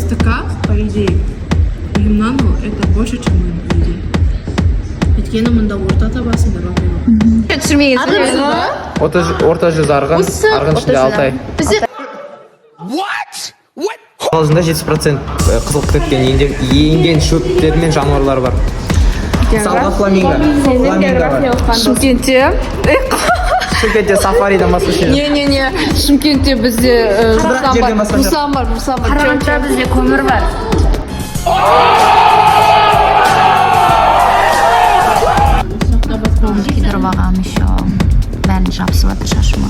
СТК, по идее, Юмнану это больше, чем мы, по идее. Өйткені мұнда орта табасыңдар, Орта жүз арғын ішінде Алтай. Қалжында 70% қызылып кеткен енген шөптер мен жануарлар бар. Мысалға фламинго бар. Шымкентте сафаридан басқа ше. Не, Шымкентте бізде Мусан бар. Қарағандыда бізде көмір бар. Кедір бағам еще бәрін жабысып жатыр шашыма.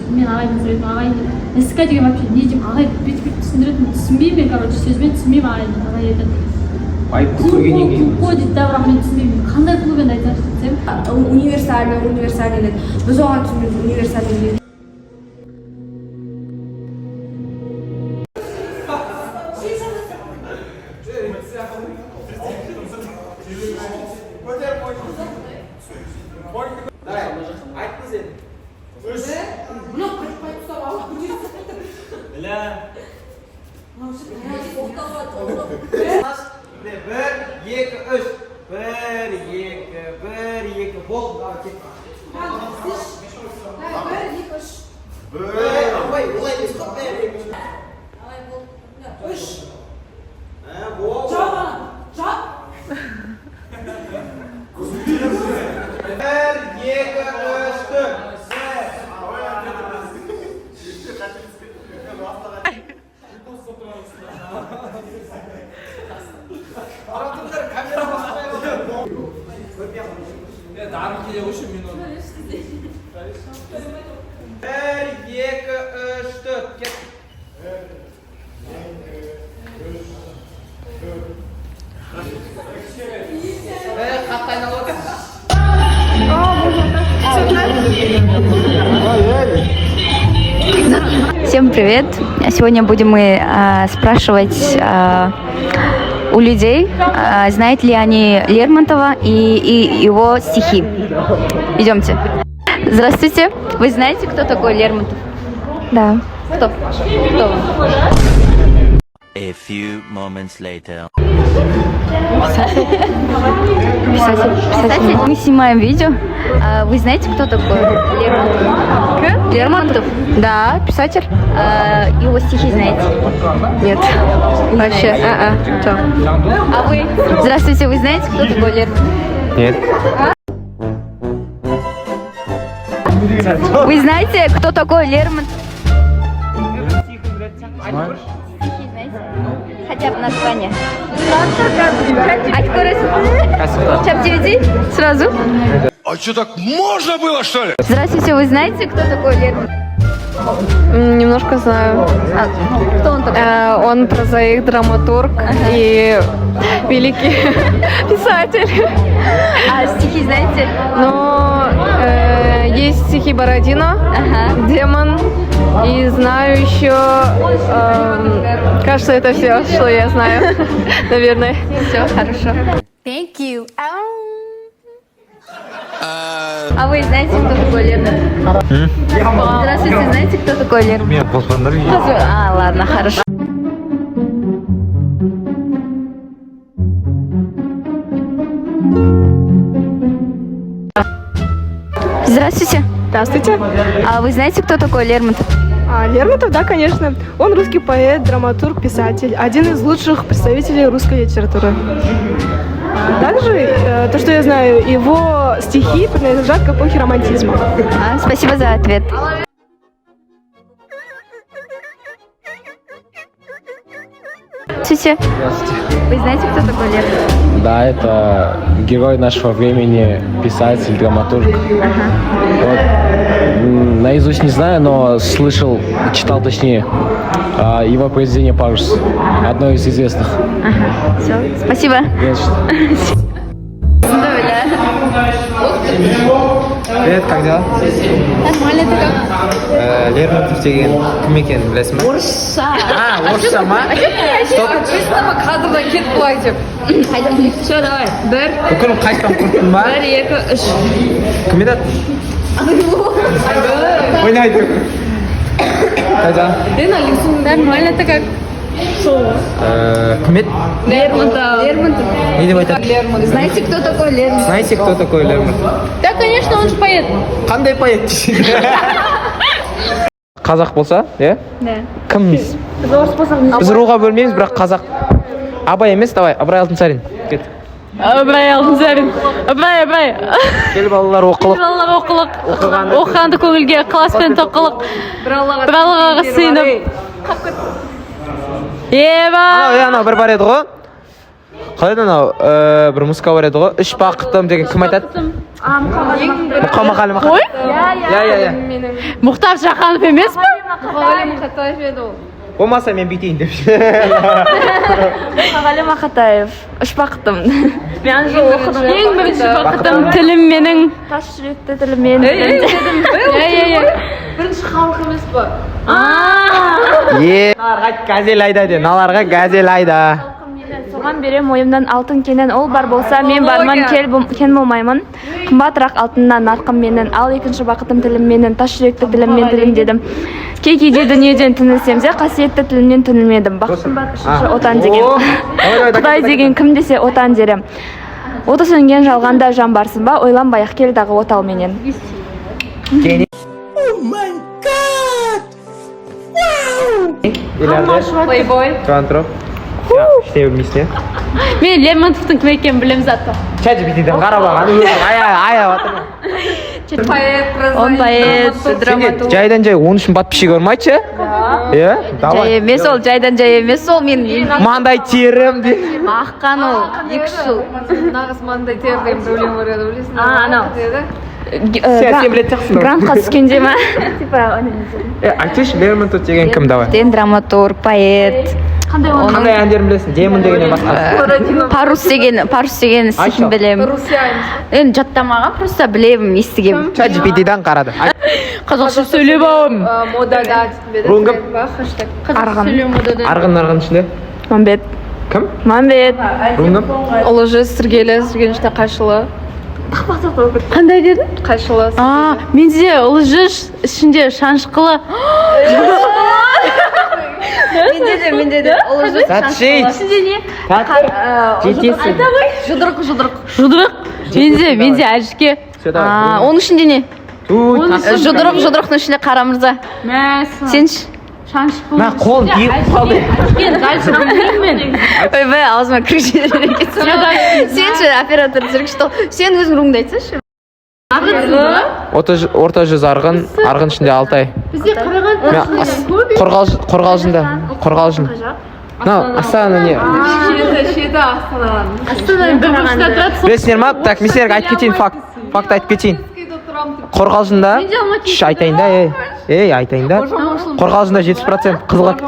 Мен ағайдың суретін ағайын СК деген вообще не деймін, ағай бүйтіп түсіндіретін түсінбеймін, короче, сөзбен түсінбеймін ағайдың. Ағай айтады клуб дейді да, бірақ мен түсінбеймін, қандай клуб енді айтаршы десем универсальный біз оған түсінбейміз, универсальный. Всем привет! Сегодня будем мы спрашивать у людей, знают ли они Лермонтова и его стихи. Идемте. Здравствуйте. Вы знаете, кто такой Лермонтов? Да. Кто? Кто вы? A few moments later. Писатель. Мы снимаем видео. Вы знаете, кто такой Лермонтов? Лермонтов? Да, писатель. Его стихи знаете? Нет. Вообще. Что? А вы? Здравствуйте, вы знаете, кто такой Лермонтов? Нет. Вы знаете, кто такой Лермонтов? Стихи знаете? Хотя бы название. Чап девяти? Сразу? А что, так можно было, что ли? Здравствуйте, вы знаете, кто такой Лермонтов? Немножко знаю. Кто он такой? Он прозаик, драматург и великий писатель. А стихи знаете? Но есть стихи Бородино, Демон, и знаю еще, кажется, это все, что я знаю, наверное. Все, хорошо. Thank you. А вы знаете, кто такой Лермонтов? Здравствуйте, знаете, кто такой Лермонтов? А, ладно, хорошо. Здравствуйте. Здравствуйте. А вы знаете, кто такой Лермонтов? Лермонтов, да, конечно. Он русский поэт, драматург, писатель. Один из лучших представителей русской литературы. Также, то, что я знаю, его стихи принадлежат к эпохе романтизма. Спасибо за ответ. Здравствуйте. Вы знаете, кто такой Лермонтов? Да, это герой нашего времени, писатель, драматург. Вот, наизусть не знаю, но слышал, читал точнее, его произведение «Парус», одно из известных. Все, спасибо. Привет, как дела? Нормально, ты как? Лермонтов деген кім екенін білесің ба? Орысша. Орысша ма? Написано кадрдан кетіп былай деп. Қайдан білесің? Все, давай. Бір, Бүкіл қайтқан құрттың ба? 1, 2, 3. Кім еді? Ойнайды. Қайда? Нормально, ты как? Кім еді? Лермонтов. Не деп айтады? Знаете, кто такой Лермонтов? Знаете, кто такой Лермонтов? Да, конечно, он же поэт. Қандай поэт? Қазақ болса, иә? Кім емес? Біз руға бөлмейміз, бірақ қазақ. Абай емес, давай, Ыбырай Алтынсарин. Кет. Ыбырай Алтынсарин. Ыбырай. Кел балалар оқылық. Оқығанды көңілге, ықыласпен тоқылық. Бір Аллаға сыйынып. Анау бір бар еді ғой. Қалай анау бір музыка бар еді ғой. Үш бақытым деген кім айтады? Мұқамағали Мақатаев. Иә. Мұхтар Шаханов емес пе? Болмаса мен бүйтейін деп. Мұқағали Мақатаев. Үш бақытым. Мен же оқыдым. Ең бірінші бақытым тілім менің. Тас жүректі тілім мен. Бірінші халық емес пе? Наларға газел айда де, наларға газел айда. Соған берем ойымнан алтын кенен ол бар болса мен барман кен болмаймын. Қымбатырақ алтыннан нарқым менің. Ал екінші бақытым тілім менің. Тас жүректі тілім мен тілім дедім. Кейде дүниеден түнілсем де қасиетті тілімнен түнілмедім. Бақытым бар үшінші отан деген. Құдай деген кім десе отан дерем. Оты сөнген жалғанда жан барсын ба? Ойланбай ақ кел дағы отал менен. Плейбой. Тұран Іштей білмейсің, Мен Лермонтовтың кім екенін білем заты. ChatGPT-ден қарап алған, аяп отыр. Он поэт, драматург. Жайдан жай 13 подписчик өрмайчы? Иә? Жай емес ол, жайдан жай емес ол мен. Маңдай терім де. Аққан ол, 2 жыл. Нағыз маңдай терден проблема бар еді, білесің? Анау. Сен білет жақсың. Грантқа түскенде ма? Айтыш, Лермонтов деген кім, давай? Драматург, поэт. Қандай әндерін білесің? Демон дегеннен басқа. Парус деген стихін білем. Енді жаттамаған, просто білем, естігем. ChatGPT-дан қарады. Қазақша сөйлеп ауым. Модада. Руың кім? Арғын. Арғын ішінде? Мамбет. Кім? Мамбет. Руың кім? Ұлы жүз, Сіргелі, Сіргеніште Қайшылы. Қандай дедің? Қайшылы. Менде ұлы жүз, ішінде Шаншқылы. Менде де ұлы жүз Шаншқылы. ішінде не? Жетесің. Жұдырық. Менде Әжіке. Оның ішінде не? Жұдырықтың ішінде Қара мырза. Сенші? Мә қолын биік қалды. Ойбай, аузыма кіргізер кетсін. Сенші, оператор жүргішті. Сен өзің руыңды айтсайшы. Орта жүз арғын, арғын ішінде Алтай. Бізде Қорғалжын. Астана не? Шеті Астанадан. Білесіңдер ма? Так, мен сендерге айтып кетейін факт айтып кетейін. Қорғалжында, айтайын да, айтайын да. Қорғалжында 70% қызылық.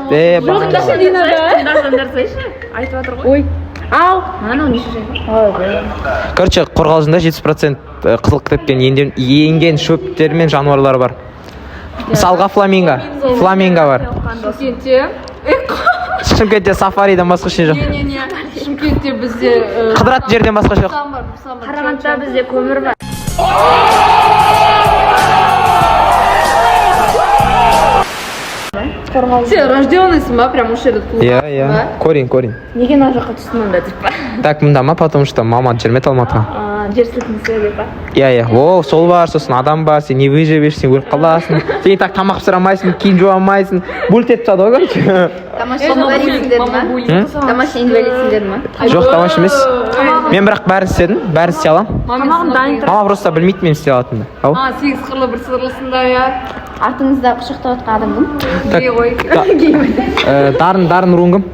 Короче, Қорғалжында 70% қызыл кітаппен енген шөптер мен жануарлар бар. Мысалға фламинго бар. Шымкентте сафаридан басқа ештеңе жоқ. Шымкентте бізде Қыдыратын жерден басқа жоқ. Қарағандыда бізде көмір бар. Сен рожденныйсың ба? Прям уж этот клуб. Иә. Корень. Неге мына жаққа түстің онда деп па? Так, мында ма, потому что мама жүрмеді Алматыға. Жер сілкінісі деп па? Иә. Сол бар, сосын адам бар, сен не выживешь, сен өліп қаласың. Сен так тамақ пісірамайсың, киім жуамайсың. Бульт етіп тастады ғой, короче. Тамаша инвалидсіңдер ма? Тамаша инвалидсіңдер ма? Жоқ, тамаш емес. Мен бірақ бәрін істедім, бәрін істей аламын. Тамағым дайын. Мама просто білмейді мен істей алатынымды. 8 қырлы бір сырлысында, иә. Артыңызда құшақтап отқан адам кім? Дарын руың кім?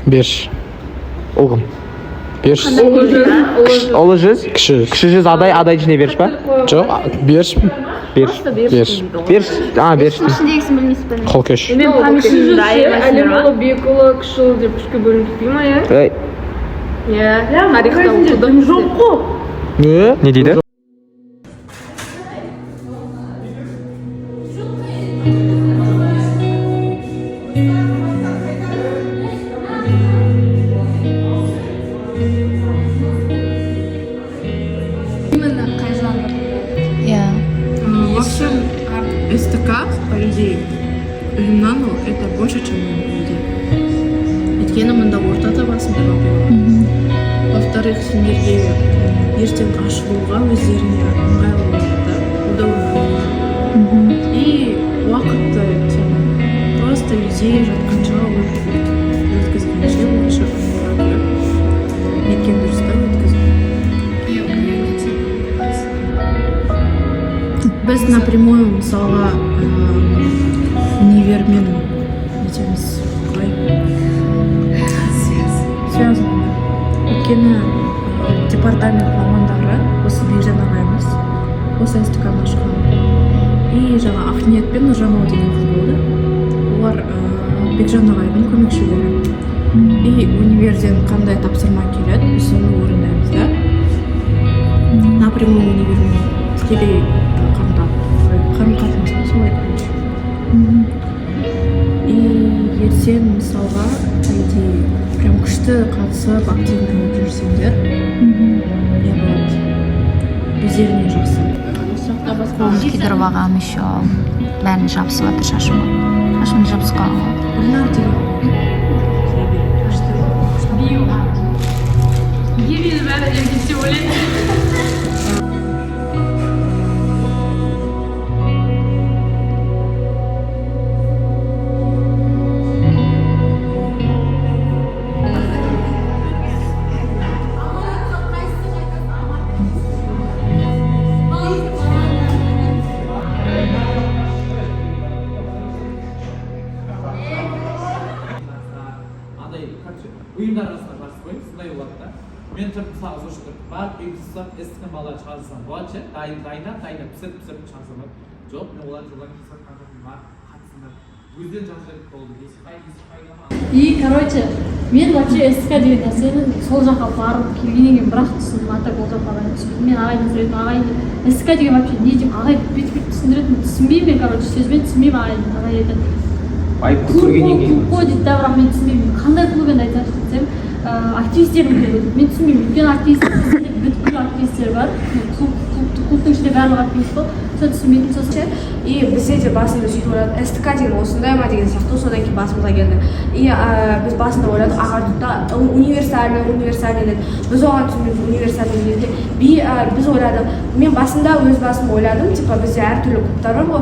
Берш. Ұлғым. Берш. Ұлы жүз? Кіші. Кіші жүз адай жүзіне беріш па? Жоқ, берш. Берш. Берш. Ішіндегісін білмейсіз бе? Қолкеш. Мен памятшында Әлемұлы, Бекұлы, Кішіұлы деп үшке бөлініп кетпей ма, иә? Иә, тарихта оқыдым. Жоқ қой. Не дейді? Именно қай жанр? Иә. В общем, СТК, по идее, ұйымнан это больше, чем по идее. Өйткені мында орта табасың деп оқиды. Во-вторых, сендерге ертең ашылуға өздеріне ыңғайлы болады да, удобно. И уақытты сен просто үйде жатқанша өткізгенше лучше неткен дұрыс та өткізу. Біз напрямую мысалға универмен нетеміз қалай связаны. Өйткені департамент мамандары осы Бекжан ағайымыз осы СТК-ны ашқан. И жаңа Ақниет пен Нұржамал деген қыз болды. Олар Бекжан ағайдың көмекшілері. И универден қандай тапсырма келеді, біз соны орындаймыз да. Напрямую универмен тікелей қарым-қатынас солай короче. И ертең мысалға прям күшті қатысып активно болып жүрсеңдер, не болады? Өздеріне жақсы. Қолын күйдіріп ағам еще бәрін жабысып жатыр шашыма. Шашымды жабысып қалған. Гүлнар деген ұйымдар арасында жарыс қойып, сондай болады да. Мен тұрып мысалға сол үшін барып ұйымдастырсам, естіген балаларды шығарсам болады ше, дайындап пісіріп шығарсам болады. Жоқ, мен оларды жолдан кесіп қандырдым бар, қатысыңдар. Өзден жанжалып болды. И, короче, мен вообще СТК деген нәрсені сол жаққа барып келгеннен кейін бірақ түсіндім, ата ол жаққа барып түсіндім. Мен ағайдың сөйледім, ағай СТК деген вообще не деймін, ағай бүйтіп түсіндіретін, түсінбеймін мен, короче, сөзбен түсінбеймін ағайдың. Ағай айтады, клуб дейді да, бірақ мен түсінбеймін. Қандай клуб енді айтады десем, активистердің клубы дейді. Мен түсінбеймін, өйткені активистер бүткіл активистер бар. Клубтың ішінде барлық активист бол. Сол түсінбейтін сосын. И бізде де басында сөйтіп ойладық, СТК деген осындай ма деген сияқты, содан кейін басымызға келді. И біз басында ойладық, ағартуда универсальный деді. Біз оған түсінбейміз универсальный деді. Біз ойладық, мен басында өз басым ойладым, типа бізде әртүрлі клубтар бар ғой.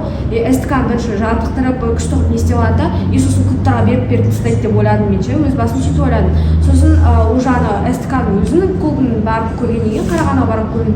СТК-ны бірінші жабықтырып, күшті қылып не істеп алады да, и сосын клубтарға беріп тастайды деп ойладым мен ше, өз басым сөйтіп ойладым. Сосын уже СТК-ның өзінің клубын барып көргеннен кейін, Қарағандыға барып көрген,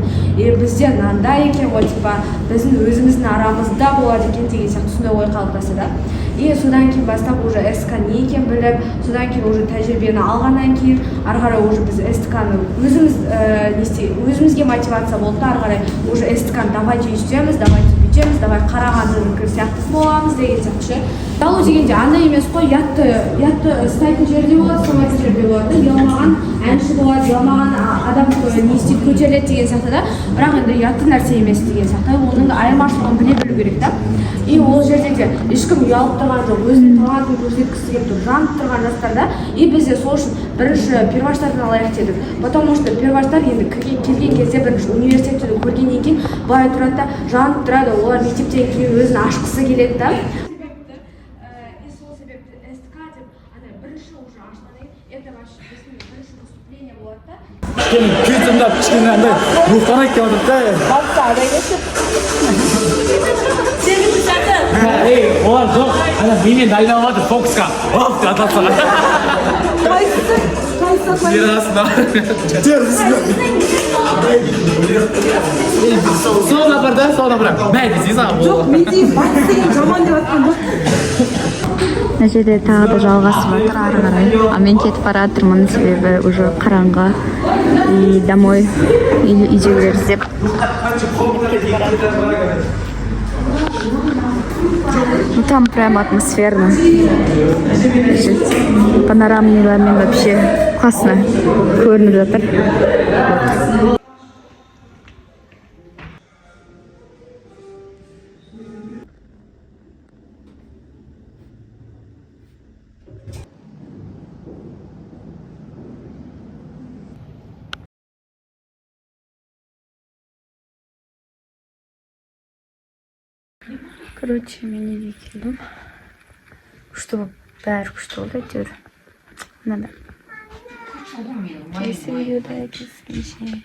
бізде мынандай екен ғой, типа біздің өзіміздің арамызда болады екен деген сияқты сондай ой қалыптасты да. И содан кейін бастап уже СТК не екен біліп, содан кейін уже тәжірибені алғаннан кейін ары қарай уже біз СТК-ны өзімізге мотивация болды да, ары қарай уже СТК-ны давайте өйтеміз, давайте бүйтеміз, давай Қарағандынікі сияқты боламыз деген сияқты ше. Далу дегенде андай емес қой, ұятты ұстайтын жерде болады, ұстамайтын жерде болады. Ұялмаған әнші болады, ұялмаған адам не істейді, көтеріледі деген сияқты да. Бірақ енді ұятты нәрсе емес деген сияқты. Оның айырмашылығын біле білу керек та. И ол жерде де ешкім ұялып тұрған жоқ, өзінің талантын көрсеткісі келіп тұр, жанып тұрған жастарда. И біз де сол үшін бірінші перваштардан алайық дедік. Потому что перваштар енді келген кезде бірінші университетті көргеннен кейін былай тұрады да, жанып тұрады, олар мектептен кейін өзін ашқысы келеді да. Күй тыңдап, кішкене андай рухтанайық деп отырды да. Олар жоқ, менен дайындап алады фокусқа. Оп, деп аталса. Жер арасында. Соңына бар да, соңына бар. Бәй десейіз аға. Жоқ, мен дейін батыс деген жаман деп атқан жоқ. Мына жерде тағы да жалғасып жатыр ары қарай. Мен кетіп бара жатырмын, себебі уже қараңғы. И домой үйдегілер іздеп. Ну там прям атмосферно. Панорамныйлармен вообще классно көрініп жатыр. Короче, мен үйге келдім. Күшті болып, бәрі күшті болды әйтеуір. Надо. Келесі видеода кездескенше.